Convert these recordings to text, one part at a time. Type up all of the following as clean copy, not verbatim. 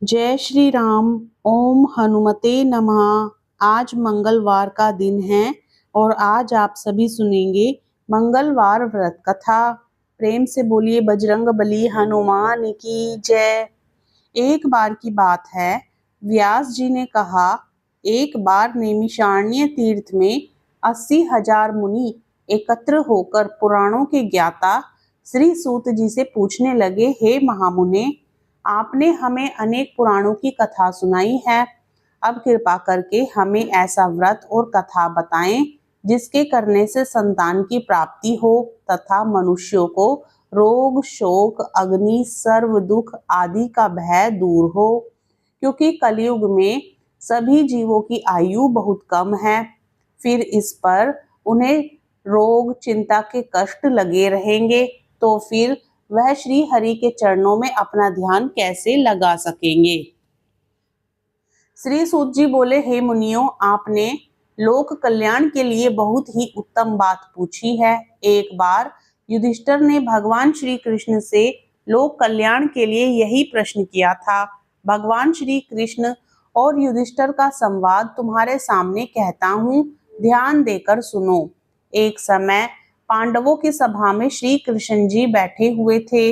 जय श्री राम। ओम हनुमते नमः। आज मंगलवार का दिन है और आज आप सभी सुनेंगे मंगलवार व्रत कथा। प्रेम से बोलिए बजरंग बली हनुमान की जय। एक बार की बात है, व्यास जी ने कहा, एक बार नैमिषारण्य तीर्थ में 80,000 मुनि एकत्र होकर पुराणों के ज्ञाता श्री सूत जी से पूछने लगे, हे महामुने, आपने हमें अनेक पुराणों की कथा सुनाई है। अब कृपा करके हमें ऐसा व्रत और कथा बताएं जिसके करने से संतान की प्राप्ति हो तथा मनुष्यों को रोग शोक अग्नि सर्व दुख आदि का भय दूर हो, क्योंकि कलयुग में सभी जीवों की आयु बहुत कम है। फिर इस पर उन्हें रोग चिंता के कष्ट लगे रहेंगे, तो फिर वह श्री हरि के चरणों में अपना ध्यान कैसे लगा सकेंगे। श्री सूत जी बोले, हे मुनियों, आपने लोक कल्याण के लिए बहुत ही उत्तम बात पूछी है। एक बार युधिष्ठिर ने भगवान श्री कृष्ण से लोक कल्याण के लिए यही प्रश्न किया था। भगवान श्री कृष्ण और युधिष्ठिर का संवाद तुम्हारे सामने कहता हूँ, ध्यान देकर सुनो। एक समय पांडवों की सभा में श्री कृष्ण जी बैठे हुए थे।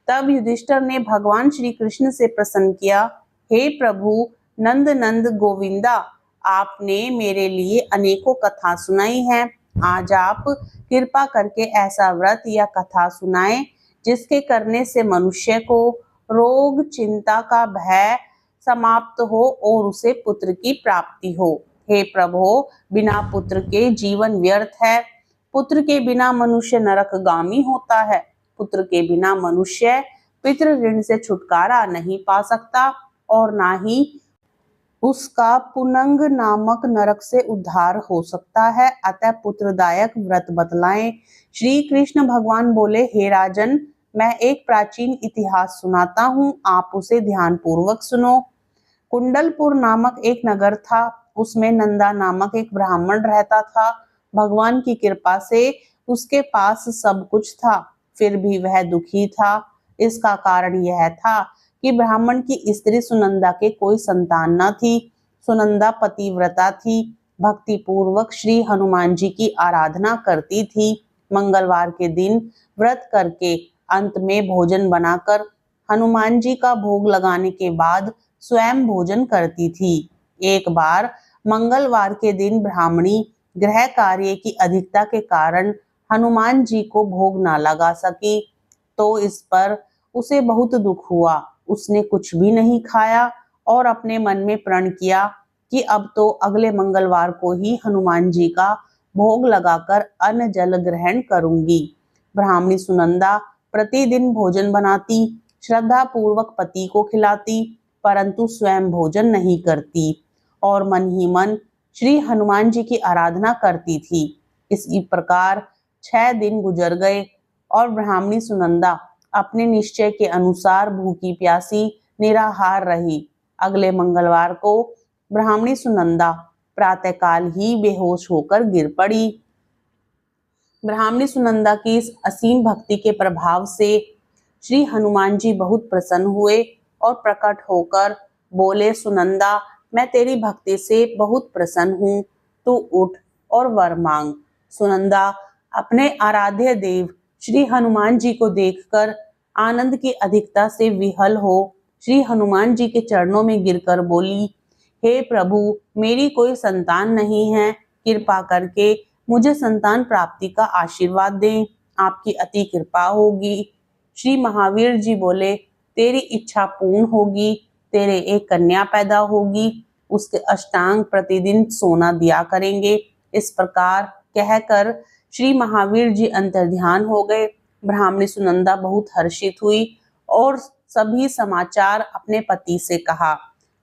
तब युधिष्ठिर ने भगवान श्री कृष्ण से प्रश्न किया, हे प्रभु नंद नंद गोविंदा, आपने मेरे लिए अनेकों कथा सुनाई है। आज आप कृपा करके ऐसा व्रत या कथा सुनाएं जिसके करने से मनुष्य को रोग चिंता का भय समाप्त हो और उसे पुत्र की प्राप्ति हो। हे प्रभु, बिना पुत्र के जीवन व्यर्थ है। पुत्र के बिना मनुष्य नरकगामी होता है। पुत्र के बिना मनुष्य पितृ ऋण से छुटकारा नहीं पा सकता और ना ही उसका पुनंग नामक नरक से उद्धार हो सकता है। अतः पुत्रदायक व्रत बतलाएं। श्री कृष्ण भगवान बोले, हे राजन, मैं एक प्राचीन इतिहास सुनाता हूँ, आप उसे ध्यान पूर्वक सुनो। कुंडलपुर नामक एक नगर था। उसमें नंदा नामक एक ब्राह्मण रहता था। भगवान की कृपा से उसके पास सब कुछ था, फिर भी वह दुखी था। इसका कारण यह था कि ब्राह्मण की स्त्री सुनंदा के कोई संतान न थी। सुनंदा पतिव्रता थी, भक्ति पूर्वक श्री हनुमान जी की आराधना करती थी। मंगलवार के दिन व्रत करके अंत में भोजन बनाकर हनुमान जी का भोग लगाने के बाद स्वयं भोजन करती थी। एक बार मंगलवार के दिन ब्राह्मणी गृह कार्य की अधिकता के कारण हनुमान जी को भोग ना लगा सकी, तो इस पर उसे बहुत दुख हुआ। उसने कुछ भी नहीं खाया और अपने मन में प्रण किया कि अब तो अगले मंगलवार को ही हनुमान जी का भोग लगाकर अन्न जल ग्रहण करूंगी। ब्राह्मणी सुनंदा प्रतिदिन भोजन बनाती, श्रद्धा पूर्वक पति को खिलाती, परंतु स्वयं भोजन नहीं करती और मन ही मन श्री हनुमान जी की आराधना करती थी। इसी प्रकार 6 दिन गुजर गए और ब्राह्मणी सुनंदा अपने निश्चय के अनुसार भूखी प्यासी निराहार रही। अगले मंगलवार को ब्राह्मणी सुनंदा प्रातःकाल ही बेहोश होकर गिर पड़ी। ब्राह्मणी सुनंदा की इस असीम भक्ति के प्रभाव से श्री हनुमान जी बहुत प्रसन्न हुए और प्रकट होकर बोले, सुनंदा, मैं तेरी भक्ति से बहुत प्रसन्न हूँ, तू उठ और वर मांग। सुनंदा अपने आराध्य देव श्री हनुमान जी को देखकर आनंद की अधिकता से विहल हो श्री हनुमान जी के चरणों में गिरकर बोली, हे प्रभु, मेरी कोई संतान नहीं है, कृपा करके मुझे संतान प्राप्ति का आशीर्वाद दें, आपकी अति कृपा होगी। श्री महावीर जी बोले, तेरी इच्छा पूर्ण होगी, तेरे एक कन्या पैदा होगी, उसके अष्टांग प्रतिदिन सोना दिया करेंगे। इस प्रकार कहकर श्री महावीर जी अंतर्ध्यान हो गए। ब्राह्मणी सुनंदा बहुत हर्षित हुई और सभी समाचार अपने पति से कहा।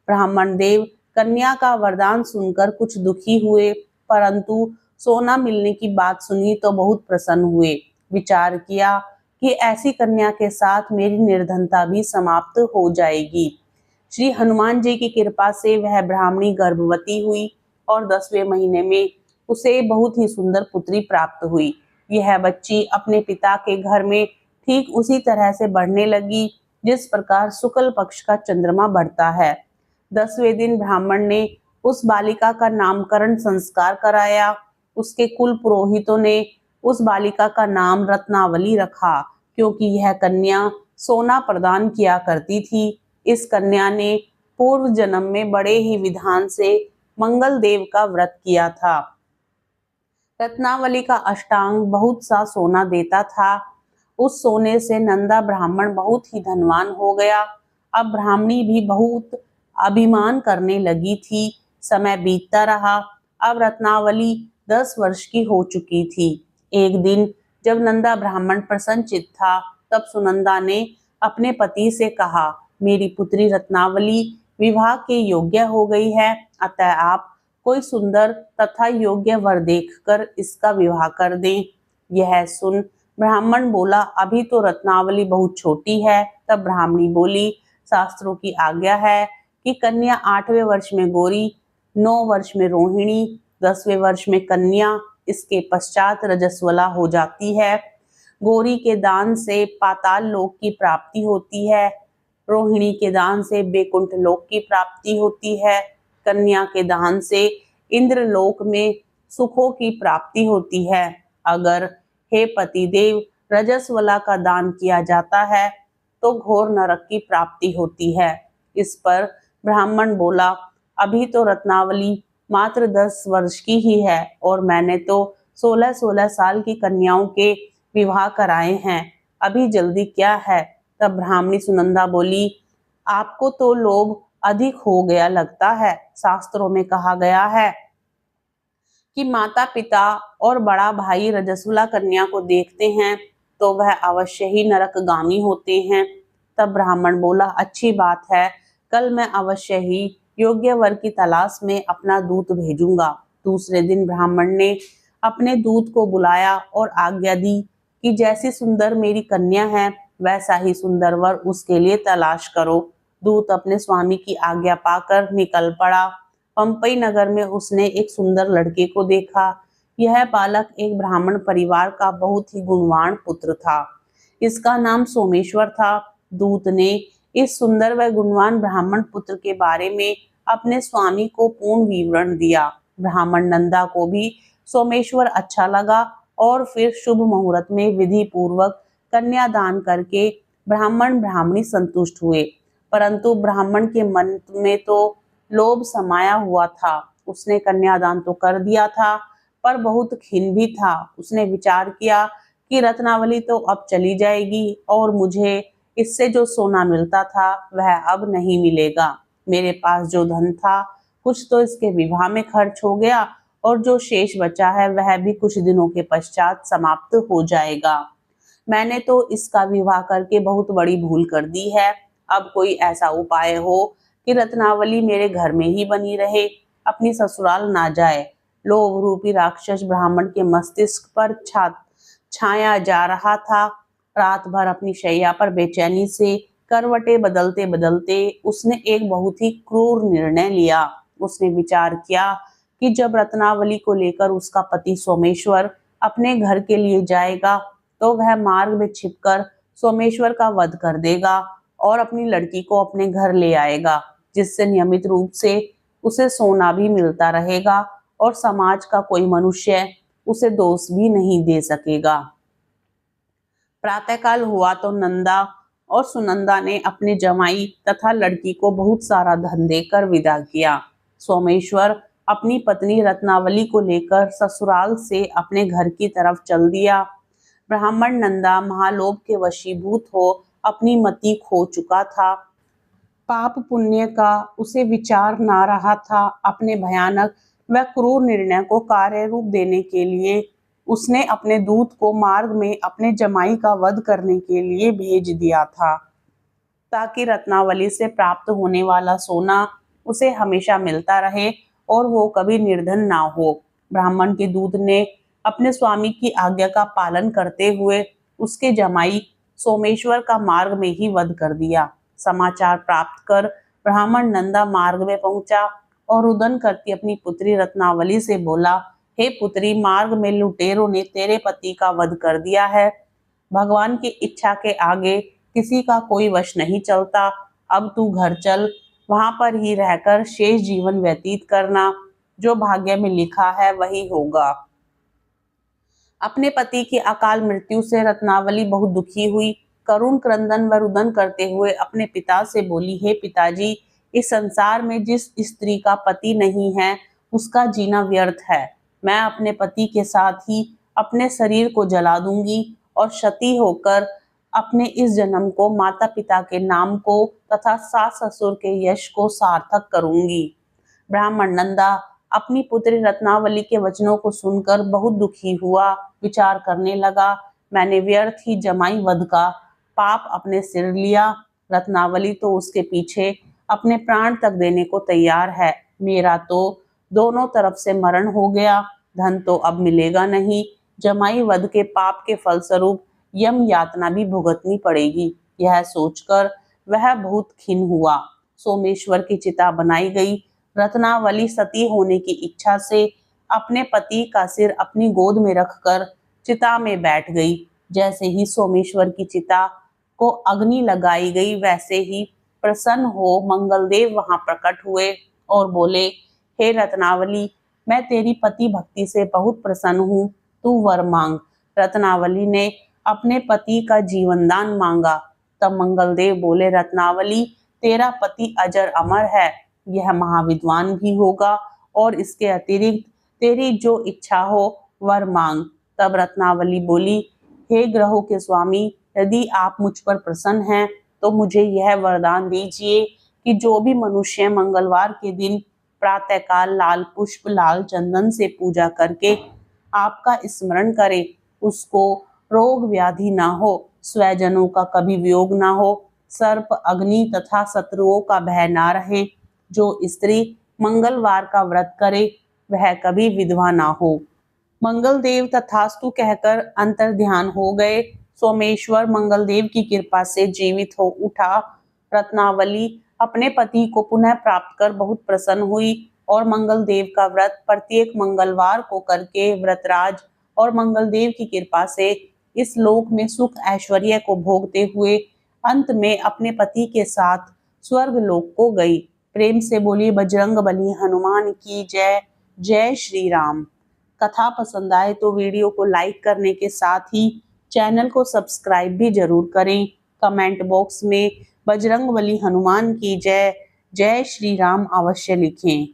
ब्राह्मण देव कन्या का वरदान सुनकर कुछ दुखी हुए, परंतु सोना मिलने की बात सुनी तो बहुत प्रसन्न हुए। विचार किया कि ऐसी कन्या के साथ मेरी निर्धनता भी समाप्त हो जाएगी। श्री हनुमान जी की कृपा से वह ब्राह्मणी गर्भवती हुई और 10वें महीने में उसे बहुत ही सुंदर पुत्री प्राप्त हुई। यह बच्ची अपने पिता के घर में ठीक उसी तरह से बढ़ने लगी जिस प्रकार शुक्ल पक्ष का चंद्रमा बढ़ता है। 10वें दिन ब्राह्मण ने उस बालिका का नामकरण संस्कार कराया। उसके कुल पुरोहितों ने उस बालिका का नाम रत्नावली रखा, क्योंकि यह कन्या सोना प्रदान किया करती थी। इस कन्या ने पूर्व जन्म में बड़े ही विधान से मंगल देव का व्रत किया था। रत्नावली का अष्टांग बहुत सा सोना देता था। उस सोने से नंदा ब्राह्मण बहुत ही धनवान हो गया। अब ब्राह्मणी भी बहुत अभिमान करने लगी थी। समय बीतता रहा। अब रत्नावली 10 वर्ष की हो चुकी थी। एक दिन जब नंदा ब्राह्मण प्रसन्नचित्त था, तब सुनंदा ने अपने पति से कहा, मेरी पुत्री रत्नावली विवाह के योग्य हो गई है, अतः आप कोई सुंदर तथा योग्य वर देखकर इसका विवाह कर दें। यह सुन ब्राह्मण बोला, अभी तो रत्नावली बहुत छोटी है। तब ब्राह्मणी बोली, शास्त्रों की आज्ञा है कि कन्या 8वें वर्ष में गौरी, 9 वर्ष में रोहिणी, 10वें वर्ष में कन्या, इसके पश्चात रजस्वला हो जाती है। गौरी के दान से पाताल लोक की प्राप्ति होती है, रोहिणी के दान से बैकुंठ लोक की प्राप्ति होती है, कन्या के दान से इंद्र लोक में सुखों की प्राप्ति होती है। अगर हे पतिदेव रजस्वला का दान किया जाता है तो घोर नरक की प्राप्ति होती है। इस पर ब्राह्मण बोला, अभी तो रत्नावली मात्र 10 वर्ष की ही है और मैंने तो 16-16 साल की कन्याओं के विवाह कराए हैं, अभी जल्दी क्या है। तब ब्राह्मणी सुनंदा बोली, आपको तो लोभ अधिक हो गया लगता है। शास्त्रों में कहा गया है कि माता पिता और बड़ा भाई रजस्वला कन्या को देखते हैं तो वह अवश्य ही नरकगामी होते हैं। तब ब्राह्मण बोला, अच्छी बात है, कल मैं अवश्य ही योग्य वर की तलाश में अपना दूत भेजूंगा। दूसरे दिन ब्राह्मण ने अपने दूत को बुलाया और आज्ञा दी कि जैसी सुंदर मेरी कन्या है वैसा ही सुंदर वर उसके लिए तलाश करो। दूत अपने स्वामी की आज्ञा पाकर निकल पड़ा। पंपई नगर में उसने एक सुंदर लड़के को देखा। यह बालक एक ब्राह्मण परिवार का बहुत ही गुणवान पुत्र था। इसका नाम सोमेश्वर था। दूत ने इस सुंदर व गुणवान ब्राह्मण पुत्र के बारे में अपने स्वामी को पूर्ण विवरण दिया। ब्राह्मण नंदा को भी सोमेश्वर अच्छा लगा और फिर शुभ मुहूर्त में विधि पूर्वक कन्यादान करके ब्राह्मण ब्राह्मणी संतुष्ट हुए। परंतु ब्राह्मण के मन में तो लोभ समाया हुआ था। उसने कन्यादान तो कर दिया था पर बहुत खिन्न भी था। उसने विचार किया कि रत्नावली तो अब चली जाएगी और मुझे इससे जो सोना मिलता था वह अब नहीं मिलेगा। मेरे पास जो धन था कुछ तो इसके विवाह में खर्च हो गया और जो शेष बचा है वह भी कुछ दिनों के पश्चात समाप्त हो जाएगा। मैंने तो इसका विवाह करके बहुत बड़ी भूल कर दी है। अब कोई ऐसा उपाय हो कि रत्नावली मेरे घर में ही बनी रहे, अपनी ससुराल ना जाए। लोभ रूपी राक्षस ब्राह्मण के मस्तिष्क पर छाया जा रहा था। रात भर अपनी शैया पर बेचैनी से करवटें बदलते बदलते उसने एक बहुत ही क्रूर निर्णय लिया। उसने विचार किया कि जब रत्नावली को लेकर उसका पति सोमेश्वर अपने घर के लिए जाएगा तो वह मार्ग में छिपकर सोमेश्वर का वध कर देगा और अपनी लड़की को अपने घर ले आएगा, जिससे नियमित रूप से उसे सोना भी मिलता रहेगा और समाज का कोई मनुष्य उसे दोष भी नहीं दे सकेगा। प्रातःकाल हुआ तो नंदा और सुनंदा ने अपने जमाई तथा लड़की को बहुत सारा धन देकर विदा किया। सोमेश्वर अपनी पत्नी रत्नावली को लेकर ससुराल से अपने घर की तरफ चल दिया। ब्राह्मण नंदा महालोभ के वशीभूत हो अपनी मति खो चुका था। पाप पुण्य का उसे विचार ना रहा था। अपने भयानक व क्रूर निर्णय को कार्य रूप देने के लिए उसने अपने दूत को मार्ग में अपने जमाई का वध करने के लिए भेज दिया था, ताकि रत्नावली से प्राप्त होने वाला सोना उसे हमेशा मिलता रहे और वो कभी निर्धन ना हो। ब्राह्मण के दूत ने अपने स्वामी की आज्ञा का पालन करते हुए उसके जमाई सोमेश्वर का मार्ग में ही वध कर दिया। समाचार प्राप्त कर ब्राह्मण नंदा मार्ग में पहुंचा और रुदन करती अपनी पुत्री रत्नावली से बोला, हे पुत्री, मार्ग में लुटेरों ने तेरे पति का वध कर दिया है। भगवान की इच्छा के आगे किसी का कोई वश नहीं चलता। अब तू घर चल, वहां पर ही रहकर शेष जीवन व्यतीत करना। जो भाग्य में लिखा है वही होगा। अपने पति की अकाल मृत्यु से रत्नावली बहुत दुखी हुई। करुण क्रंदन व रुदन करते हुए अपने पिता से बोली, हे पिताजी, इस संसार में जिस स्त्री का पति नहीं है उसका जीना व्यर्थ है। मैं अपने पति के साथ ही अपने शरीर को जला दूंगी और क्षति होकर अपने इस जन्म को, माता पिता के नाम को तथा सास ससुर के यश को सार्थक करूंगी। ब्राह्मण नंदा अपनी पुत्री रत्नावली के वचनों को सुनकर बहुत दुखी हुआ। विचार करने लगा, मैंने व्यर्थ ही जमाई वध का पाप अपने सिर लिया। रत्नावली तो उसके पीछे अपने प्राण तक देने को तैयार है। मेरा तो दोनों तरफ से मरण हो गया, धन तो अब मिलेगा नहीं। जमाई वध के पाप के फलस्वरूप यम यातना भी भुगतनी पड़ेगी। यह सोचकर वह बहुत खिन्न हुआ। सोमेश्वर की चिता बनाई गई। रत्नावली सती होने की इच्छा से अपने पति का सिर अपनी गोद में रखकर चिता में बैठ गई। जैसे ही सोमेश्वर की चिता को अग्नि लगाई गई, वैसे ही प्रसन्न हो मंगलदेव वहां प्रकट हुए और बोले, हे रत्नावली, मैं तेरी पति भक्ति से बहुत प्रसन्न हूँ, तू वर मांग। रत्नावली ने अपने पति का जीवन दान मांगा। तब मंगलदेव बोले, रत्नावली, तेरा पति अजर अमर है, यह महाविद्वान भी होगा और इसके अतिरिक्त तेरी जो इच्छा हो वर मांग। तब रत्नावली बोली, हे ग्रहों के स्वामी, यदि आप मुझ पर प्रसन्न हैं तो मुझे यह वरदान दीजिए कि जो भी मनुष्य मंगलवार के दिन प्रातःकाल लाल पुष्प लाल चंदन से पूजा करके आपका स्मरण करे, उसको रोग व्याधि ना हो, स्वजनों का कभी वियोग ना हो, सर्प अग्नि तथा शत्रुओं का भय ना रहे। जो स्त्री मंगलवार का व्रत करे वह कभी विधवा ना हो। मंगलदेव तथास्तु कहकर अंतर ध्यान हो गए। सोमेश्वर मंगलदेव की कृपा से जीवित हो उठा। रत्नावली अपने पति को पुनः प्राप्त कर बहुत प्रसन्न हुई और मंगलदेव का व्रत प्रत्येक मंगलवार को करके व्रतराज और मंगलदेव की कृपा से इस लोक में सुख ऐश्वर्य को भोगते हुए अंत में अपने पति के साथ स्वर्ग लोक को गई। प्रेम से बोली बजरंगबली हनुमान की जय। जय श्री राम। कथा पसंद आए तो वीडियो को लाइक करने के साथ ही चैनल को सब्सक्राइब भी जरूर करें। कमेंट बॉक्स में बजरंगबली हनुमान की जय, जय श्री राम अवश्य लिखें।